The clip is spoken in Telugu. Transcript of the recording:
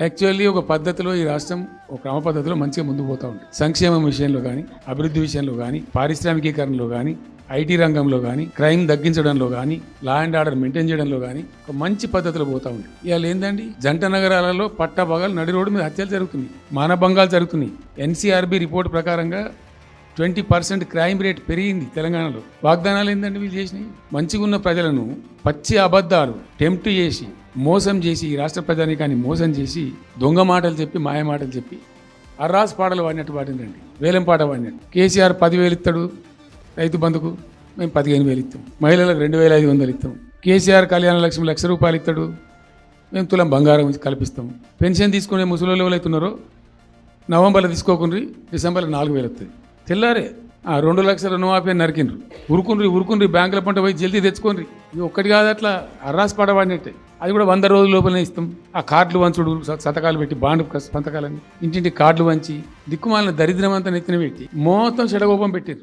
యాక్చువల్లీ ఒక పద్ధతిలో ఈ రాష్ట్రం ఒక క్రమ పద్ధతిలో మంచిగా ముందుకు పోతూ ఉంది. సంక్షేమం విషయంలో కానీ, అభివృద్ధి విషయంలో కానీ, పారిశ్రామికీకరణలో కానీ, ఐటీ రంగంలో కానీ, క్రైమ్ తగ్గించడంలో కానీ, లా అండ్ ఆర్డర్ మెయింటైన్ చేయడంలో కానీ ఒక మంచి పద్ధతిలో పోతూ ఉంది. ఇవాళ ఏందండి, జంట నగరాలలో పట్టభాగాలు నడి రోడ్డు మీద హత్యలు జరుగుతున్నాయి, మానభంగాలు జరుగుతున్నాయి. ఎన్సీఆర్బీ రిపోర్ట్ ప్రకారంగా 20% క్రైమ్ రేట్ పెరిగింది తెలంగాణలో. వాగ్దానాలు ఏంటంటే వీళ్ళు చేసినాయి, మంచిగా ఉన్న ప్రజలను పచ్చి అబద్ధాలు టెంప్ట్ చేసి మోసం చేసి ఈ రాష్ట్ర ప్రజానీకాన్ని మోసం చేసి దొంగ మాటలు చెప్పి మాయ మాటలు చెప్పి అర్రాస్ పాటలు వాడినట్టు పాడిందండి, వేలం పాట వాడినట్టు. కేసీఆర్ 10,000 ఇస్తాడు రైతు బంధుకు, మేము 15,000 ఇస్తాం. మహిళలకు 2,500 ఇస్తాం. కేసీఆర్ కళ్యాణ లక్ష్మి ₹1,00,000 ఇస్తాడు, మేము తులం బంగారం కల్పిస్తాం. పెన్షన్ తీసుకునే ముసలి ఎవరు అవుతున్నారో నవంబర్లో తీసుకోకుండ్రి, డిసెంబర్లో 4,000 వస్తుంది. తెల్లారే 2 లక్షల రుణమాఫీ నరికిండ్రు. ఉరుకుండ్రి బ్యాంకుల పంట పోయి జల్దీ తెచ్చుకోండి. ఇది ఒక్కటి కాదు, అట్లా అర్రాస్ పడవాడినట్టే. అది కూడా 100 రోజుల లోపలనే ఇస్తాం. ఆ కార్డులు వంచుడు, సంతకాలు పెట్టి బాండ్ సంతకాలని ఇంటింటి కార్డులు వంచి దిక్కుమాలిన దరిద్రం అంతా నెత్తిన పెట్టి మొత్తం చెడగోపం పెట్టారు.